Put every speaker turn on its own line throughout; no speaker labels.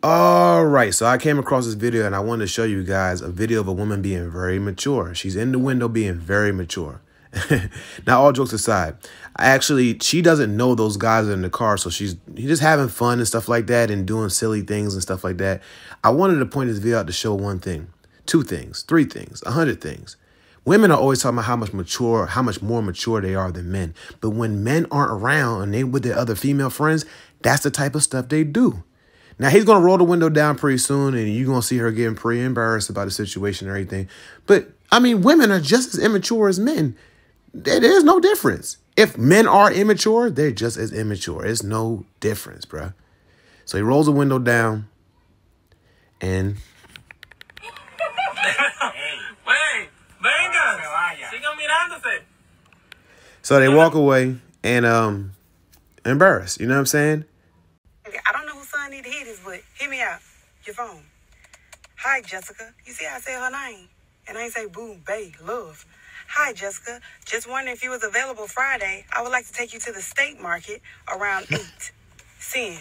All right, so I came across this video and I wanted to show you guys a video of a woman being very mature. She's in the window being very mature. Now, all jokes aside, she doesn't know those guys are in the car, so he's just having fun and stuff like that and doing silly things and stuff like that. I wanted to point this video out to show one thing, two things, three things, 100 things. Women are always talking about how much more mature they are than men. But when men aren't around and they with their other female friends, that's the type of stuff they do. Now, he's going to roll the window down pretty soon, and you're going to see her getting pretty embarrassed about the situation and everything. But, I mean, women are just as immature as men. There's no difference. If men are immature, they're just as immature. There's no difference, bruh. So he rolls the window down, and... So they walk away and embarrassed. You know what I'm saying?
I don't know whose son need to hear this, but hear me out. Your phone. Hi, Jessica. You see how I said her name? And I ain't say boo, bae, love. Hi, Jessica. Just wondering if you was available Friday. I would like to take you to the state market around 8. Sin.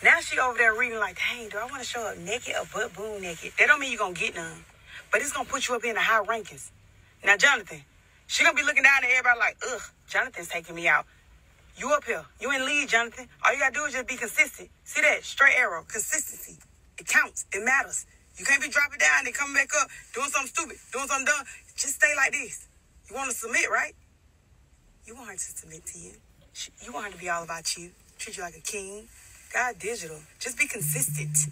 Now she over there reading like, dang, do I want to show up naked or butt boom naked? That don't mean you're going to get none. But it's going to put you up in the high rankings. Now, Jonathan, she going to be looking down at everybody like, ugh, Jonathan's taking me out. You up here. You in lead, Jonathan. All you got to do is just be consistent. See that? Straight arrow. Consistency. It counts. It matters. You can't be dropping down and coming back up, doing something stupid, doing something dumb. Just stay like this. You want to submit, right? You want her to submit to you. You want her to be all about you. Treat you like a king. God digital. Just be consistent.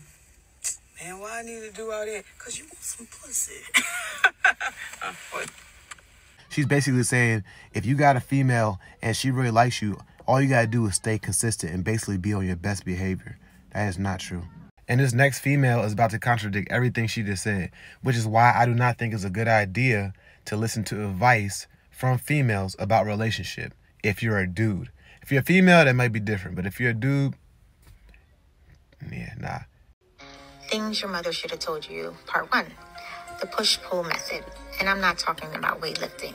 Man, why I need to do all that? Because you want some pussy.
She's basically saying, if you got a female and she really likes you, all you got to do is stay consistent and basically be on your best behavior. That is not true. And this next female is about to contradict everything she just said, which is why I do not think it's a good idea to listen to advice from females about relationship if you're a dude. If you're a female, that might be different. But if you're a dude, yeah, nah.
Things your mother should have told you. Part 1, the push-pull method. And I'm not talking about weightlifting.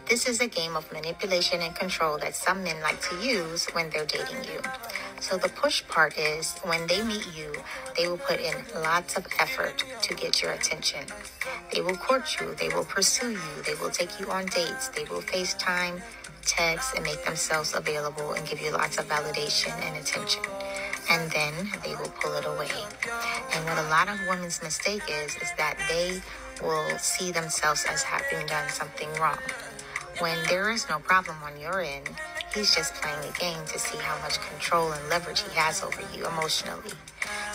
This is a game of manipulation and control that some men like to use when they're dating you. So the push part is when they meet you, they will put in lots of effort to get your attention. They will court you. They will pursue you. They will take you on dates. They will FaceTime, text, and make themselves available and give you lots of validation and attention. And then they will pull it away. And what a lot of women's mistake is that they will see themselves as having done something wrong. When there is no problem on your end, he's just playing a game to see how much control and leverage he has over you emotionally.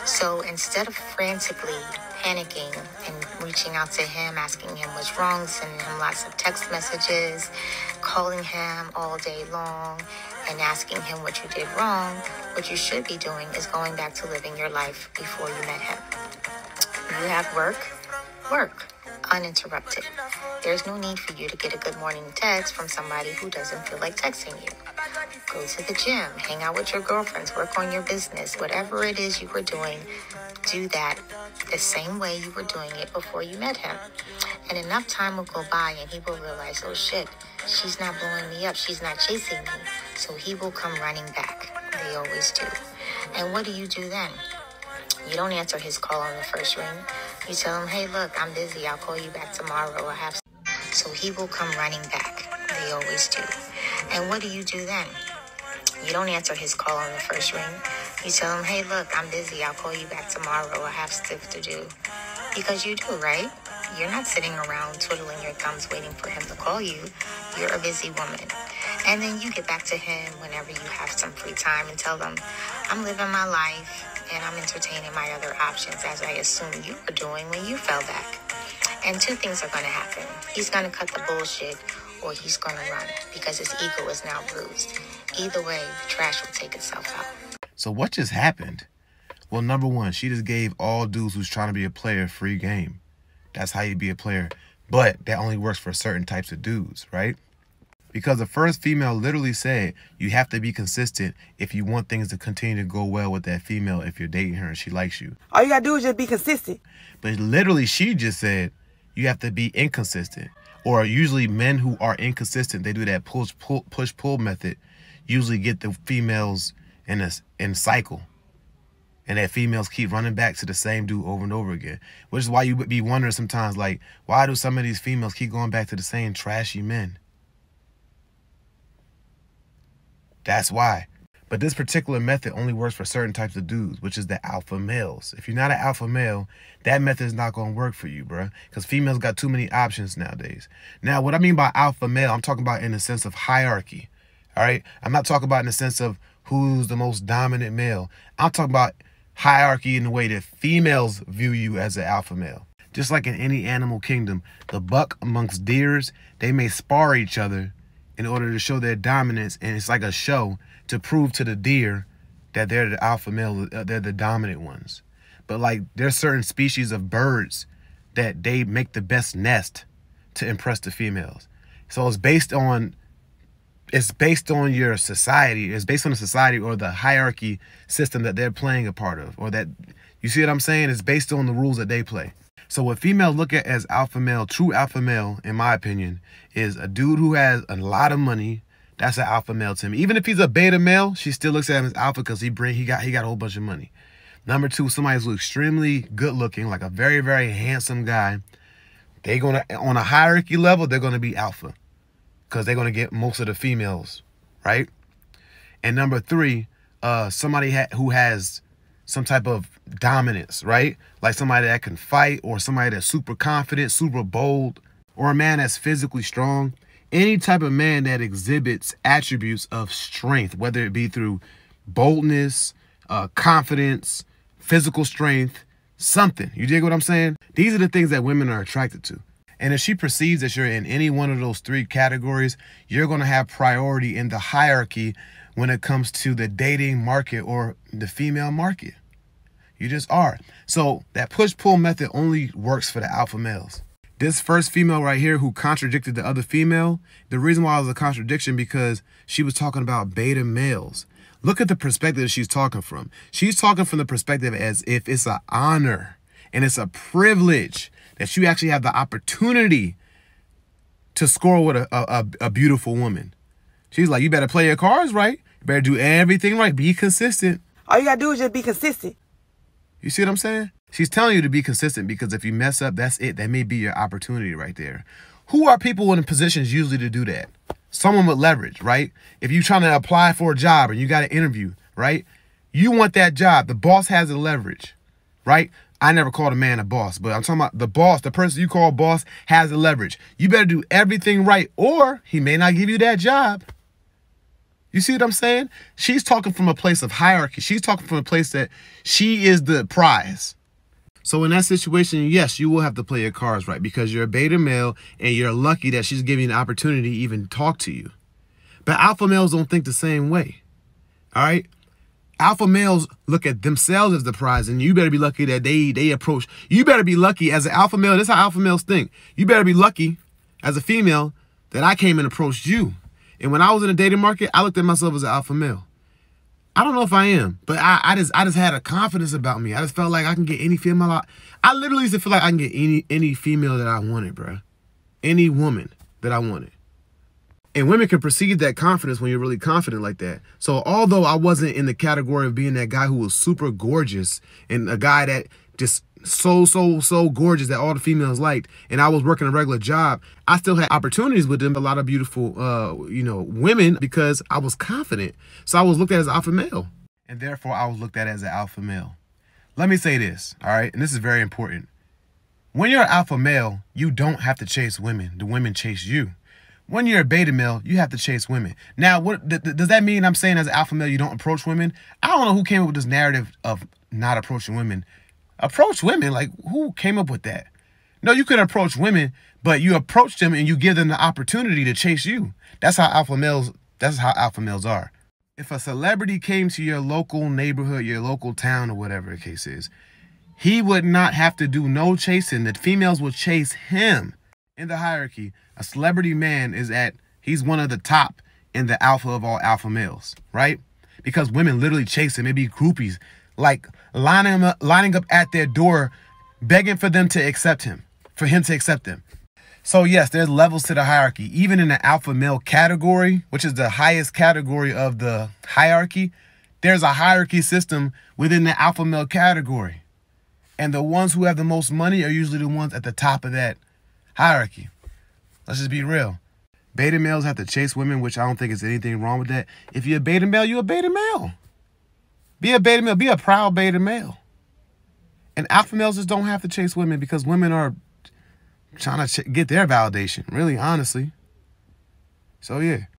So instead of frantically panicking and reaching out to him, asking him what's wrong, sending him lots of text messages, calling him all day long, and asking him what you did wrong, what you should be doing is going back to living your life before you met him. You have work, uninterrupted. There's no need for you to get a good morning text from somebody who doesn't feel like texting you. Go to the gym, hang out with your girlfriends, work on your business, whatever it is you were doing, do that the same way you were doing it before you met him. And enough time will go by and he will realize, oh shit, she's not blowing me up, she's not chasing me. So he will come running back. They always do. And what do you do then? You don't answer his call on the first ring. You tell him, hey, look, I'm busy. I'll call you back tomorrow. So he will come running back. They always do. And what do you do then? You don't answer his call on the first ring. You tell him, hey, look, I'm busy. I'll call you back tomorrow. I have stuff to do. Because you do, right? You're not sitting around twiddling your thumbs waiting for him to call you. You're a busy woman. And then you get back to him whenever you have some free time and tell them, I'm living my life and I'm entertaining my other options as I assume you were doing when you fell back. And two things are going to happen. He's going to cut the bullshit or he's going to run because his ego is now bruised. Either way, the trash will take itself out.
So what just happened? Well, number one, she just gave all dudes who's trying to be a player free game. That's how you be a player. But that only works for certain types of dudes, right? Because the first female literally said you have to be consistent if you want things to continue to go well with that female if you're dating her and she likes you.
All you got to do is just be consistent.
But literally she just said you have to be inconsistent. Or usually men who are inconsistent, they do that push-pull method, usually get the females in a cycle. And that females keep running back to the same dude over and over again. Which is why you would be wondering sometimes, like, why do some of these females keep going back to the same trashy men? That's why. But this particular method only works for certain types of dudes, which is the alpha males. If you're not an alpha male, that method is not going to work for you, bro. Because females got too many options nowadays. Now, what I mean by alpha male, I'm talking about in the sense of hierarchy. All right? I'm not talking about in the sense of who's the most dominant male. I'm talking about hierarchy in the way that females view you as an alpha male. Just like in any animal kingdom, the buck amongst deers, they may spar each other in order to show their dominance, and it's like a show to prove to the deer that they're the alpha male, they're the dominant ones. But like there's certain species of birds that they make the best nest to impress the females. So it's based on your society. It's based on the society or the hierarchy system that they're playing a part of, or that, you see what I'm saying? It's based on the rules that they play. So what females look at as alpha male, true alpha male, in my opinion, is a dude who has a lot of money. That's an alpha male to me. Even if he's a beta male, she still looks at him as alpha because he got a whole bunch of money. Number two, somebody who's extremely good looking, like a very, very handsome guy. They're gonna, on a hierarchy level, they're gonna be alpha because they're gonna get most of the females, right? And number three, somebody who has some type of dominance, right? Like somebody that can fight, or somebody that's super confident, super bold, or a man that's physically strong. Any type of man that exhibits attributes of strength, whether it be through boldness, confidence, physical strength, something. You dig what I'm saying? These are the things that women are attracted to. And if she perceives that you're in any one of those three categories, you're going to have priority in the hierarchy when it comes to the dating market or the female market. You just are. So that push-pull method only works for the alpha males. This first female right here who contradicted the other female, the reason why it was a contradiction because she was talking about beta males. Look at the perspective she's talking from. She's talking from the perspective as if it's an honor and it's a privilege that you actually have the opportunity to score with a beautiful woman. She's like, you better play your cards right. You better do everything right. Be consistent.
All you gotta do is just be consistent.
You see what I'm saying? She's telling you to be consistent because if you mess up, that's it. That may be your opportunity right there. Who are people in positions usually to do that? Someone with leverage, right? If you're trying to apply for a job or you got an interview, right? You want that job. The boss has the leverage, right? I never called a man a boss, but I'm talking about the boss. The person you call boss has the leverage. You better do everything right or he may not give you that job. You see what I'm saying? She's talking from a place of hierarchy. She's talking from a place that she is the prize. So in that situation, yes, you will have to play your cards right because you're a beta male and you're lucky that she's giving you an opportunity to even talk to you. But alpha males don't think the same way. All right? Alpha males look at themselves as the prize, and you better be lucky that they approach. You better be lucky as an alpha male. This is how alpha males think. You better be lucky as a female that I came and approached you. And when I was in the dating market, I looked at myself as an alpha male. I don't know if I am, but I just had a confidence about me. I just felt like I can get any female. I literally used to feel like I can get any female that I wanted, bro. Any woman that I wanted. And women can perceive that confidence when you're really confident like that. So although I wasn't in the category of being that guy who was super gorgeous and a guy that just so gorgeous that all the females liked, and I was working a regular job, I still had opportunities with them, a lot of beautiful, women, because I was confident. So I was looked at as an alpha male. And therefore, I was looked at as an alpha male. Let me say this, all right? And this is very important. When you're an alpha male, you don't have to chase women. The women chase you. When you're a beta male, you have to chase women. Now, what does that mean? I'm saying as an alpha male, you don't approach women? I don't know who came up with this narrative of not approaching women. Approach women? Like, who came up with that? No, you can approach women, but you approach them and you give them the opportunity to chase you. That's how alpha males are. If a celebrity came to your local neighborhood, your local town, or whatever the case is, he would not have to do no chasing. The females would chase him. In the hierarchy, a celebrity man he's one of the top in the alpha of all alpha males, right? Because women literally chase him. It be groupies, like lining up at their door, begging for them to accept him, for him to accept them. So yes, there's levels to the hierarchy. Even in the alpha male category, which is the highest category of the hierarchy, there's a hierarchy system within the alpha male category. And the ones who have the most money are usually the ones at the top of that hierarchy. Let's just be real. Beta males have to chase women, which I don't think is anything wrong with that. If you're a beta male, you're a beta male. Be a beta male. Be a proud beta male. And alpha males just don't have to chase women because women are trying to get their validation, really, honestly. So, yeah.